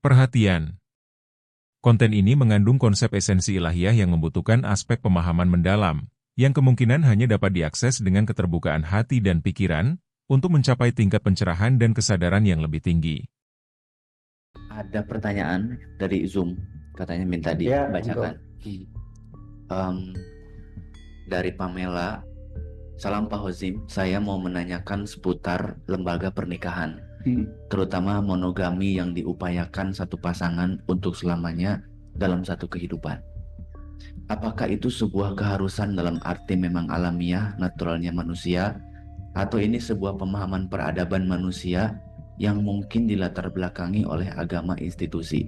Perhatian. Konten ini mengandung konsep esensi ilahiyah yang membutuhkan aspek pemahaman mendalam, yang kemungkinan hanya dapat diakses dengan keterbukaan hati dan pikiran, untuk mencapai tingkat pencerahan dan kesadaran yang lebih tinggi. Ada pertanyaan dari Zoom, katanya minta dibacakan. Dari Pamela, salam Pak Hozim, saya mau menanyakan seputar lembaga pernikahan, terutama monogami yang diupayakan satu pasangan untuk selamanya dalam satu kehidupan. Apakah itu sebuah keharusan dalam arti memang alamiah, naturalnya manusia, atau ini sebuah pemahaman peradaban manusia yang mungkin dilatar belakangi oleh agama institusi?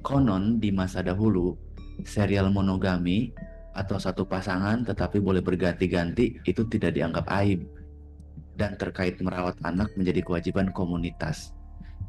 Konon di masa dahulu, serial monogami atau satu pasangan tetapi boleh berganti-ganti itu tidak dianggap aib, dan terkait merawat anak menjadi kewajiban komunitas.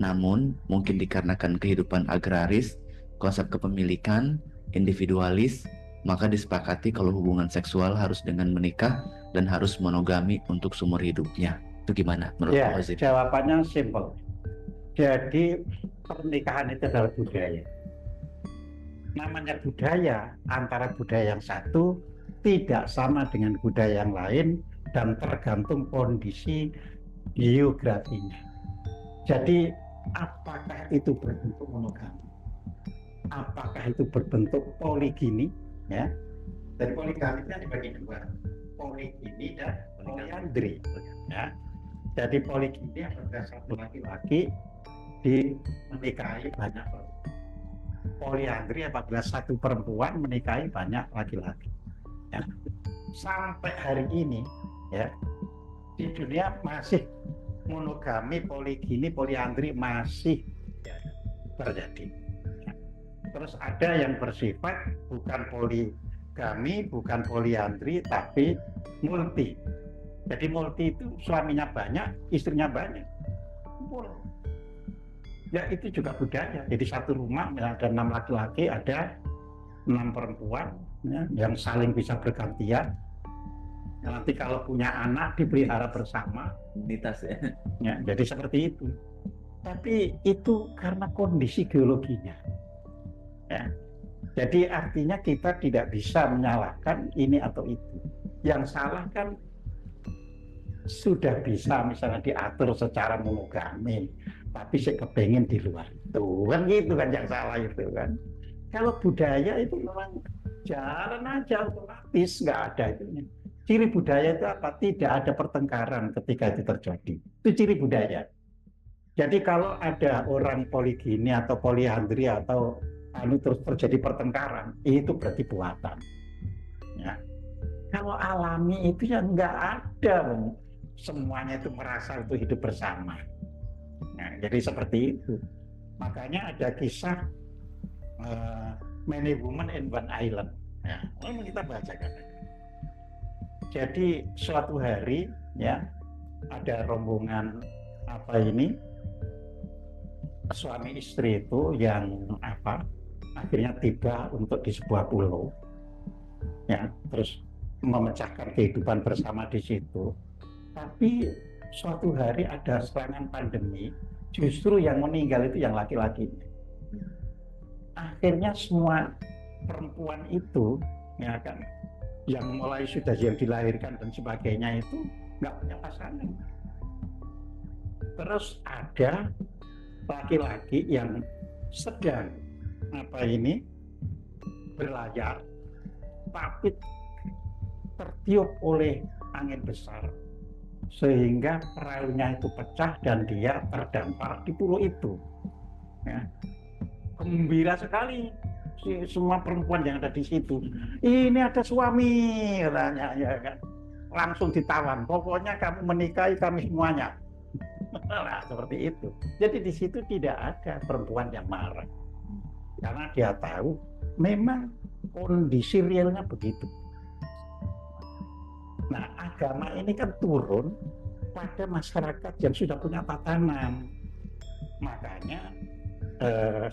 Namun, mungkin dikarenakan kehidupan agraris, konsep kepemilikan, individualis, maka disepakati kalau hubungan seksual harus dengan menikah dan harus monogami untuk seumur hidupnya. Itu gimana menurut Pak Hozim? Jawabannya simpel. Jadi pernikahan itu adalah budaya. Namanya budaya, antara budaya yang satu tidak sama dengan budaya yang lain dan tergantung kondisi geografinya. Jadi apakah itu berbentuk monogami, apakah itu berbentuk poligini, ya. Dari poligami itu dibagi dua, poligini dan poliandri, ya. Jadi poligini adalah satu laki-laki menikahi banyak perempuan. Poliandri apabila satu perempuan menikahi banyak laki-laki. Ya. Sampai hari ini, ya, di dunia masih monogami, poligini, poliandri masih terjadi. Ya. Terus ada yang bersifat bukan poligami, bukan poliandri, tapi multi. Jadi multi itu suaminya banyak, istrinya banyak. Ya itu juga budaya. Jadi satu rumah ada 6 laki-laki, ada 6 perempuan, ya, yang saling bisa bergantian. Nanti kalau punya anak dipelihara bersama. Komunitas ya. Ya, jadi seperti itu. Tapi itu karena kondisi geologinya. Ya. Jadi artinya kita tidak bisa menyalahkan ini atau itu. Yang salah kan sudah bisa misalnya diatur secara monogami, tapi saya kepengen di luar itu kan, gitu kan yang salah itu kan. Kalau budaya itu memang jalan aja otomatis, nggak ada itu. Ciri budaya itu apa? Tidak ada pertengkaran ketika itu terjadi. Itu ciri budaya. Jadi kalau ada orang poligini atau poliandri atau terus terjadi pertengkaran, itu berarti buatan. Ya. Kalau alami itu ya nggak ada, semuanya itu merasa itu hidup bersama. Nah, jadi seperti itu. Makanya ada kisah Many Women in One Island. Ya, ini kita bacakan. Jadi suatu hari, ya, ada rombongan suami istri itu yang akhirnya tiba untuk di sebuah pulau, ya, terus memecahkan kehidupan bersama di situ. Tapi suatu hari ada serangan pandemi, justru yang meninggal itu yang laki-laki. Akhirnya semua perempuan itu, ya kan, yang mulai sudah yang dilahirkan dan sebagainya itu nggak punya pasangan. Terus ada laki-laki yang sedang berlayar, tapi tertiup oleh angin besar sehingga perahunya itu pecah dan dia terdampar di pulau itu. Ya. Gembira sekali semua perempuan yang ada di situ. Ini ada suami, katanya, ya kan. Langsung ditawan. Pokoknya kamu menikahi kami semuanya. Nah, seperti itu. Jadi di situ tidak ada perempuan yang marah, karena dia tahu memang kondisi realnya begitu. Nah, agama ini kan turun pada masyarakat yang sudah punya tatanan. Makanya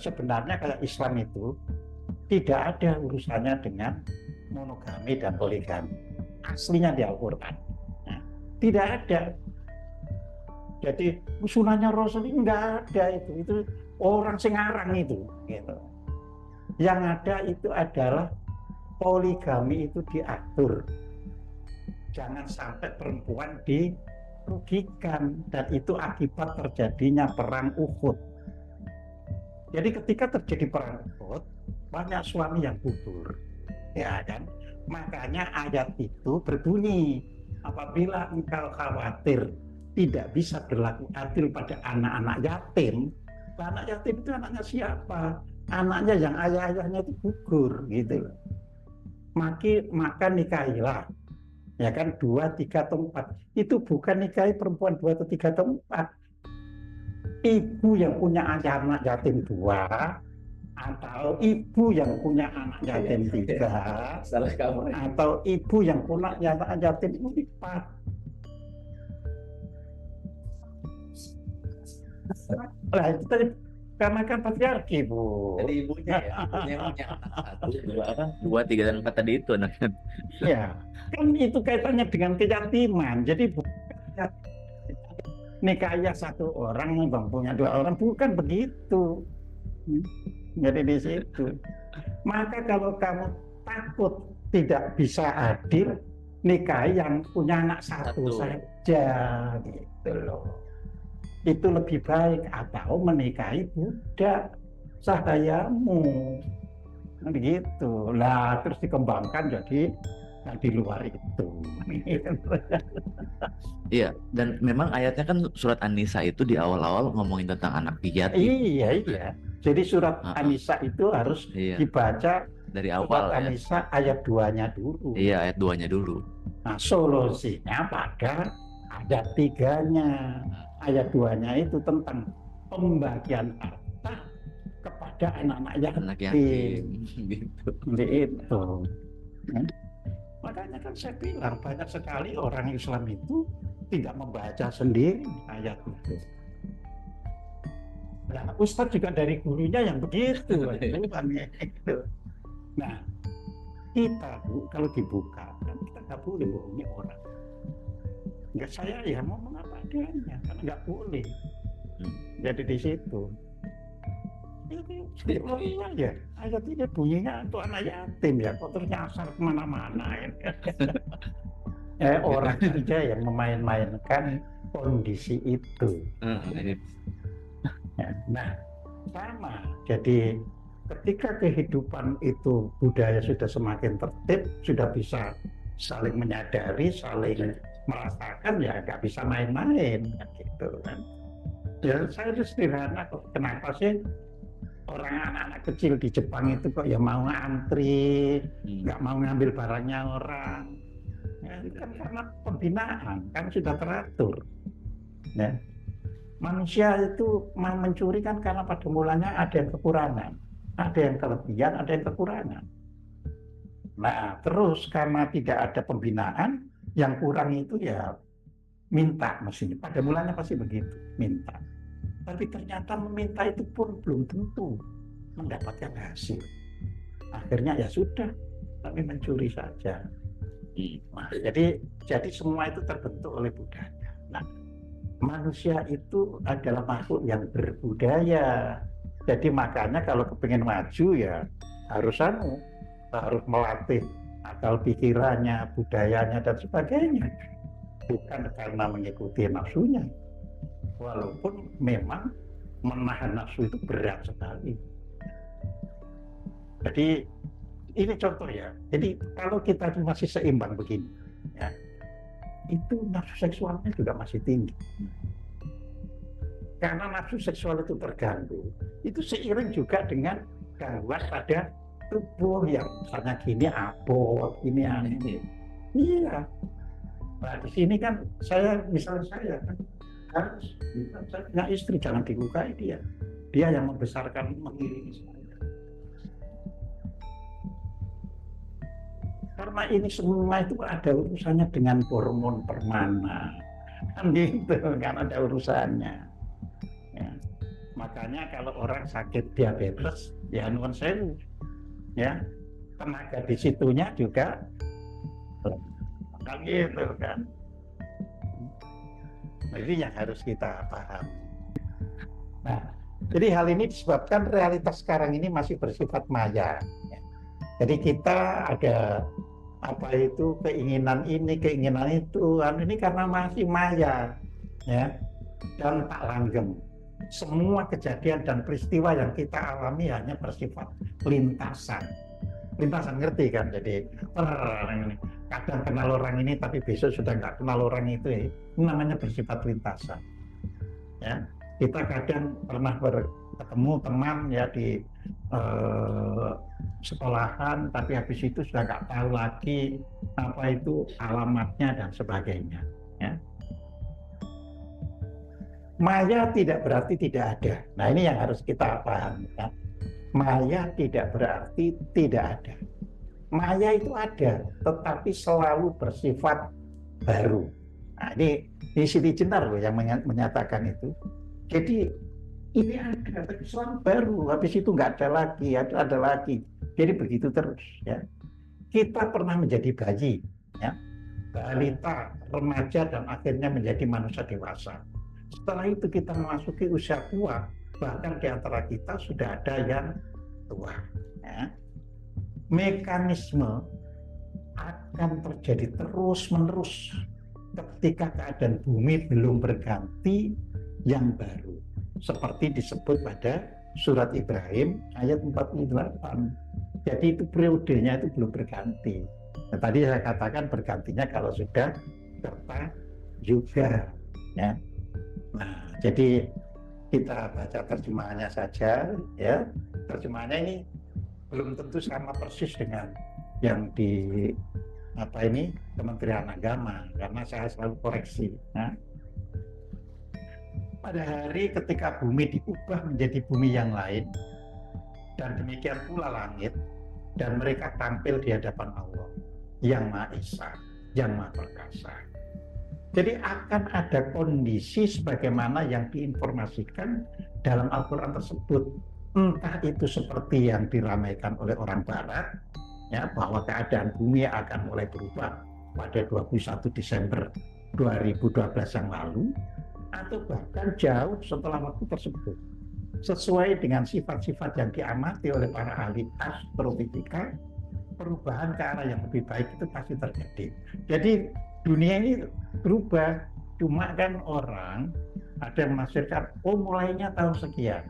sebenarnya kayak Islam itu tidak ada urusannya dengan monogami dan poligami. Aslinya di Al-Quran. Nah, tidak ada. Jadi sunahnya Rasul ini enggak ada itu orang sing ngarang itu gitu. Yang ada itu adalah poligami itu diatur. Jangan sampai perempuan dirugikan, dan itu akibat terjadinya perang Uhud. Jadi ketika terjadi perang Uhud, banyak suami yang gugur, ya kan? Makanya ayat itu berbunyi, apabila engkau khawatir tidak bisa berlaku adil pada anak-anak yatim. Anak yatim itu anaknya siapa? Anaknya yang ayah-ayahnya itu gugur gitu loh. Maka nikahilah, ya kan, 2, 3 atau 4. Itu bukan nikahi perempuan 2 atau 3 atau 4. Ibu yang punya anak yatim 2, atau ibu yang punya anak yatim 3, atau ibu yang punya anak yatim 4. Lah itu tadi karena kan patriarki, Bu. Jadi ibunya punya anak 1, 2, 3 dan 4 tadi itu anaknya. Ya, kan itu kaitannya dengan keyatiman. Jadi nikahnya 1 orang, bang punya 2 orang, bukan begitu. Jadi di situ. Maka kalau kamu takut tidak bisa adil, nikah yang punya anak 1 saja, gitu loh. Itu lebih baik, atau menikahi budak sahayamu, begitu lah, terus dikembangkan jadi di luar itu. Iya, dan memang ayatnya kan surat An-Nisa itu di awal-awal ngomongin tentang anak yatim. Iya. Jadi surat An-Nisa itu harus dibaca dari awal, surat An-Nisa ayat 2-nya dulu. Iya, ayat 2-nya dulu. Nah, solusinya pada ayat 3-nya. Ayat 2-nya itu tentang pembagian harta kepada anak-anak yatim. Gitu. Itu. Makanya kan saya bilang banyak sekali orang Islam itu tidak membaca sendiri ayat itu. Nah, Ustadz juga dari gurunya yang begitu. Gitu. Nah, kita, Bu, kalau dibuka kan kita nggak boleh bohongi orang. Nggak, saya ya ngomong apa adanya, karena nggak boleh. Jadi di situ. Ya, ayat ini bunyinya untuk anak yatim ya, kok terus nyasar kemana-mana. Orang saja yang memain-mainkan kondisi itu. Nah, sama. Jadi ketika kehidupan itu budaya sudah semakin tertib, sudah bisa saling menyadari, saling merasakan, ya nggak bisa main-main, gitu kan. Ya saya itu sederhana kok. Kenapa sih orang anak-anak kecil di Jepang itu kok ya mau ngantri, nggak mau ngambil barangnya orang? Ya, itu kan karena pembinaan, kan sudah teratur. Ya. Manusia itu mau mencuri kan karena pada mulanya ada yang kekurangan, ada yang kelebihan, ada yang kekurangan. Nah, terus karena tidak ada pembinaan, yang kurang itu ya minta mestinya. Pada mulanya pasti begitu, minta. Tapi ternyata meminta itu pun belum tentu mendapatkan hasil. Akhirnya ya sudah, tapi mencuri saja. Nah, jadi semua itu terbentuk oleh budaya. Nah, manusia itu adalah makhluk yang berbudaya. Jadi makanya kalau kepingin maju ya harus melatih akal pikirannya, budayanya dan sebagainya. Bukan karena mengikuti nafsunya. Walaupun memang menahan nafsu itu berat sekali. Jadi ini contoh ya. Jadi kalau kita masih seimbang begini, ya, itu nafsu seksualnya juga masih tinggi. Karena nafsu seksual itu terganggu, itu seiring juga dengan gangguan pada tubuh yang misalnya gini abot, ini aneh. Iya. Nah di sini kan saya kan harus, saya punya istri, jangan dilukai dia. Dia yang membesarkan, mengiringi saya. Karena ini semua itu ada urusannya dengan hormon permana, kan gitu, kan ada urusannya. Ya. Makanya kalau orang sakit diabetes, ya nuwun sewu, ya tenaga di situnya juga kan gitu kan. Nah, ini yang harus kita paham. Nah, jadi hal ini disebabkan realitas sekarang ini masih bersifat maya. Jadi kita ada apa itu keinginan ini, keinginan itu, ini karena masih maya, ya, dan tak langgeng. Semua kejadian dan peristiwa yang kita alami hanya bersifat lintasan. Lintasan, ngerti kan? Jadi orang ini kadang kenal orang ini tapi besok sudah nggak kenal orang itu, ya. Ini namanya bersifat lintasan. Ya, kita kadang pernah ketemu teman ya di sekolahan, tapi habis itu sudah nggak tahu lagi apa itu alamatnya dan sebagainya. Ya. Maya tidak berarti tidak ada. Nah, ini yang harus kita pahami. Ya. Maya tidak berarti tidak ada. Maya itu ada, tetapi selalu bersifat baru. Nah, ini Siti Jenar loh yang menyatakan itu. Jadi ini ada, tapi selalu baru. Habis itu nggak ada lagi, ada lagi. Jadi begitu terus. Ya. Kita pernah menjadi bayi, ya, balita, remaja, dan akhirnya menjadi manusia dewasa. Setelah itu kita memasuki usia tua. Bahkan di antara kita sudah ada yang tua. Ya. Mekanisme akan terjadi terus-menerus ketika keadaan bumi belum berganti yang baru. Seperti disebut pada surat Ibrahim ayat 48. Jadi itu periodenya itu belum berganti. Nah, tadi saya katakan bergantinya kalau sudah serta juga. Ya. Nah, jadi kita baca terjemahannya saja, ya. Terjemahannya ini belum tentu sama persis dengan yang di Kementerian Agama, karena saya selalu koreksi. Ya. Pada hari ketika bumi diubah menjadi bumi yang lain, dan demikian pula langit, dan mereka tampil di hadapan Allah yang Maha Esa, yang Maha Perkasa. Jadi akan ada kondisi sebagaimana yang diinformasikan dalam Al-Quran tersebut. Entah itu seperti yang diramaikan oleh orang Barat, ya, bahwa keadaan bumi akan mulai berubah pada 21 Desember 2012 yang lalu, atau bahkan jauh setelah waktu tersebut. Sesuai dengan sifat-sifat yang diamati oleh para ahli astrofisika, perubahan ke arah yang lebih baik itu pasti terjadi. Jadi dunia ini berubah, cuma kan orang ada yang menafsirkan, mulainya tahun sekian.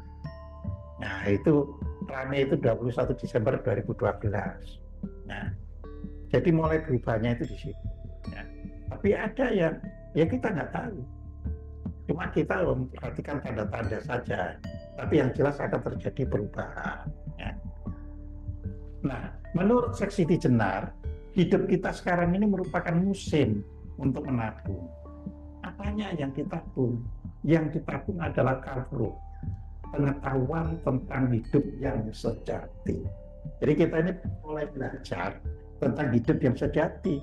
Nah itu rame itu 21 Desember 2012. Nah, jadi mulai berubahnya itu di situ. Ya. Tapi ada yang ya kita nggak tahu. Cuma kita memperhatikan tanda-tanda saja. Tapi yang jelas akan terjadi perubahan. Ya. Nah, menurut Siti Jenar, hidup kita sekarang ini merupakan musim untuk menabung. Apanya yang ditabung? Yang ditabung adalah kafruh, pengetahuan tentang hidup yang sejati. Jadi kita ini mulai belajar tentang hidup yang sejati.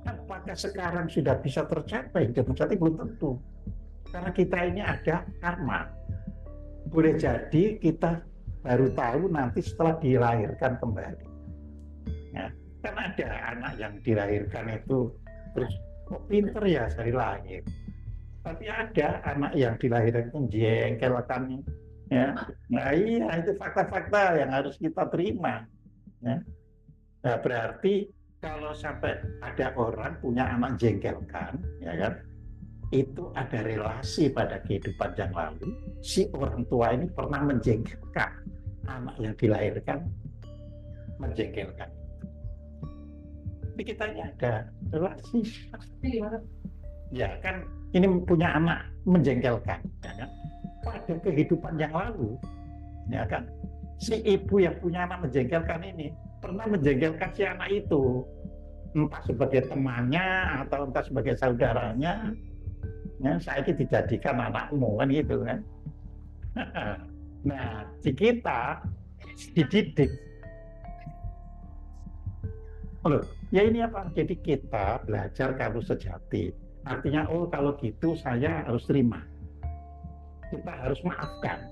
Apakah sekarang sudah bisa tercapai hidup yang sejati? Belum tentu. Karena kita ini ada karma. Boleh jadi kita baru tahu nanti setelah dilahirkan kembali. Ya, kan ada anak yang dilahirkan itu terus kok pinter ya dari lahir. Tapi ada anak yang dilahirkan itu jengkelkan. Ya, nah iya itu fakta-fakta yang harus kita terima. Ya. Nah, berarti kalau sampai ada orang punya anak jengkelkan, ya kan, itu ada relasi pada kehidupan yang lalu. Si orang tua ini pernah menjengkelkan anak yang dilahirkan, menjengkelkan. Tapi kita ini ada relasi. Ya kan, ini punya anak menjengkelkan, ya kan? Pada kehidupan yang lalu, ya kan, si ibu yang punya anak menjengkelkan ini pernah menjengkelkan si anak itu, entah sebagai temannya atau entah sebagai saudaranya. Ya, saya ini dijadikan anakmu kan gitu kan. Nah, si kita dididik. Loh, ya ini apa? Jadi kita belajar kalau sejati. Artinya, kalau gitu saya harus terima. Kita harus maafkan.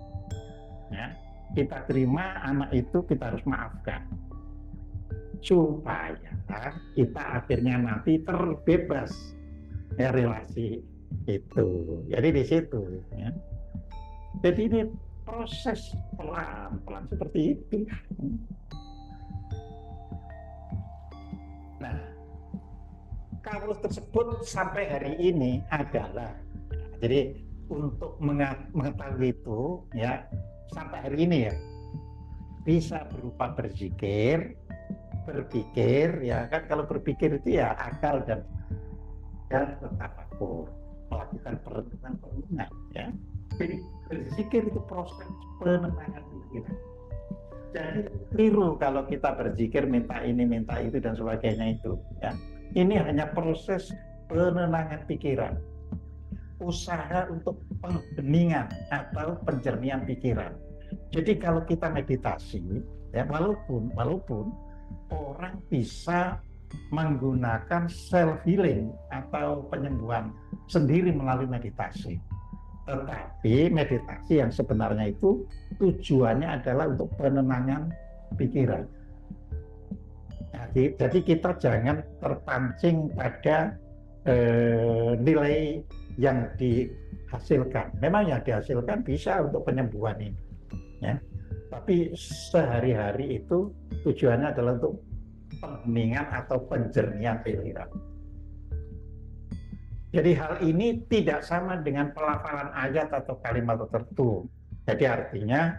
Ya, kita terima anak itu, kita harus maafkan. Supaya kita akhirnya nanti terbebas ya relasi Itu. Jadi di situ. Ya. Jadi ini proses pelan-pelan seperti itu. Nah, kalau tersebut sampai hari ini adalah, jadi untuk mengetahui itu ya sampai hari ini ya bisa berupa berzikir, berpikir ya kan, kalau berpikir itu ya akal dan tafakur, melakukan perenungan ya. Jadi berzikir itu proses penenangan pikiran. Jadi keliru kalau kita berzikir minta ini minta itu dan sebagainya itu ya. Ini hanya proses penenangan pikiran, usaha untuk pembeningan atau penjernihan pikiran. Jadi kalau kita meditasi ya, walaupun orang bisa menggunakan self healing atau penyembuhan sendiri melalui meditasi, tetapi meditasi yang sebenarnya itu tujuannya adalah untuk penenangan pikiran. Jadi kita jangan terpancing pada nilai yang dihasilkan. Memang yang dihasilkan bisa untuk penyembuhan ini, ya. Tapi sehari-hari itu tujuannya adalah untuk pembeningan atau penjernihan pikiran. Jadi hal ini tidak sama dengan pelafalan ayat atau kalimat tertentu. Jadi artinya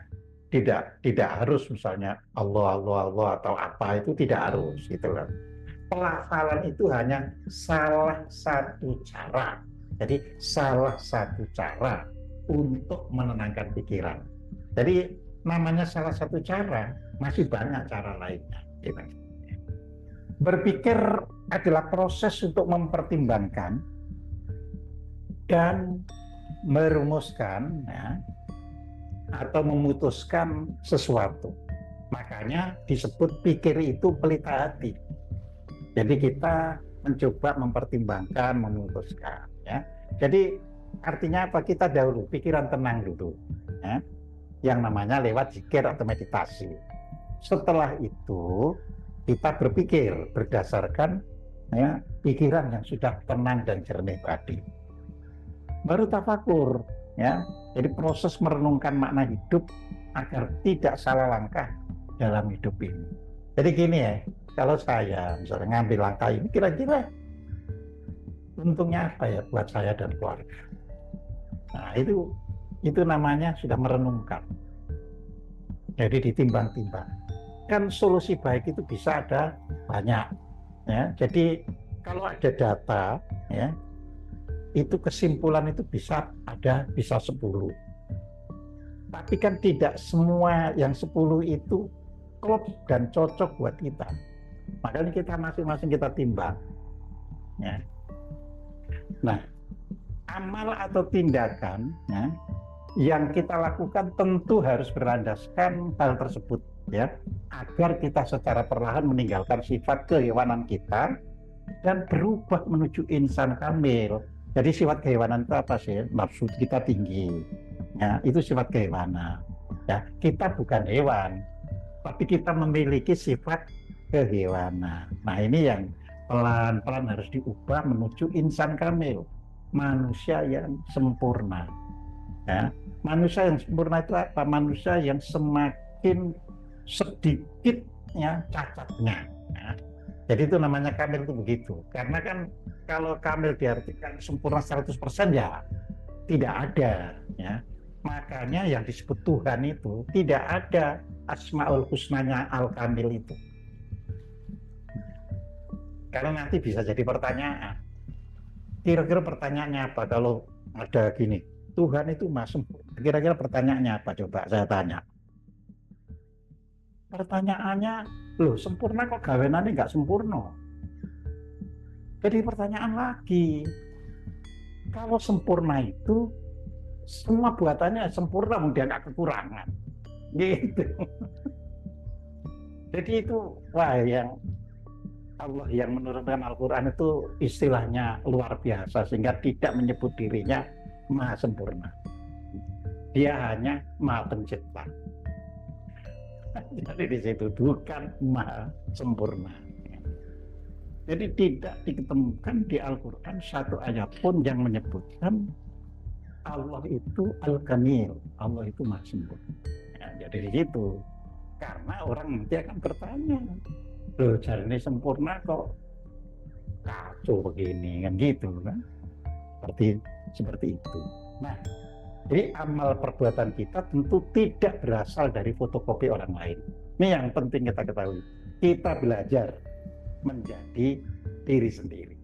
tidak harus misalnya Allah atau apa, itu tidak harus gitu kan. Pelafalan itu hanya salah satu cara. Jadi salah satu cara untuk menenangkan pikiran. Jadi namanya salah satu cara, masih banyak cara lainnya. Gitu. Berpikir adalah proses untuk mempertimbangkan dan merumuskan ya, atau memutuskan sesuatu. Makanya disebut pikir itu pelita hati. Jadi kita mencoba mempertimbangkan, memutuskan ya. Jadi artinya apa? Kita dahulu pikiran tenang dulu ya. Yang namanya lewat zikir atau meditasi. Setelah itu kita berpikir berdasarkan ya, pikiran yang sudah tenang dan jernih tadi. Baru tafakur ya. Jadi proses merenungkan makna hidup agar tidak salah langkah dalam hidup ini. Jadi gini ya, kalau saya misalnya ngambil langkah ini, kira-kira untungnya apa ya buat saya dan keluarga. Nah itu namanya sudah merenungkan. Jadi ditimbang-timbang. Kan solusi baik itu bisa ada banyak ya. Jadi kalau ada data ya, itu kesimpulan itu bisa 10. Tapi kan tidak semua yang 10 itu klop dan cocok buat kita. Makanya kita masing-masing kita timbang ya. Nah, amal atau tindakan ya, yang kita lakukan tentu harus berlandaskan hal tersebut ya, agar kita secara perlahan meninggalkan sifat kehewanan kita dan berubah menuju insan kamil. Jadi sifat kehewanan itu apa sih? Nafsu kita tinggi ya, itu sifat kehewanan ya. Kita bukan hewan, tapi kita memiliki sifat kehewanan. Nah ini yang pelan-pelan harus diubah menuju insan kamil, manusia yang sempurna ya. Manusia yang sempurna itu apa? Manusia yang semakin sedikit ya cacatnya ya. Jadi itu namanya kamil itu begitu. Karena kan kalau kamil diartikan sempurna 100% ya tidak ada ya. Makanya yang disebut Tuhan itu tidak ada asmaul husnanya al-kamil itu. Karena nanti bisa jadi pertanyaan. Kira-kira pertanyaannya apa kalau ada gini? Tuhan itu Maha Sempurna. Kira-kira pertanyaannya apa? Coba saya tanya. Pertanyaannya, loh sempurna kok gawenannya nggak sempurna? Jadi pertanyaan lagi. Kalau sempurna itu semua buatannya sempurna, kemudian nggak kekurangan. Gitu. Jadi itu yang Allah yang menurunkan Al-Quran itu istilahnya luar biasa, sehingga tidak menyebut dirinya Maha Sempurna. Dia hanya Maha Pencipta. Jadi di situ bukan Maha Sempurna. Jadi tidak diketemukan di Al-Quran satu ayat pun yang menyebutkan Allah itu Al-Kamil, Allah itu Maha Sempurna. Ya, jadi di situ. Karena orang nanti akan bertanya, loh jari ini sempurna kok kacau begini, kan gitu kan? Seperti itu. Nah, jadi amal perbuatan kita tentu tidak berasal dari fotokopi orang lain. Ini yang penting kita ketahui. Kita belajar menjadi diri sendiri.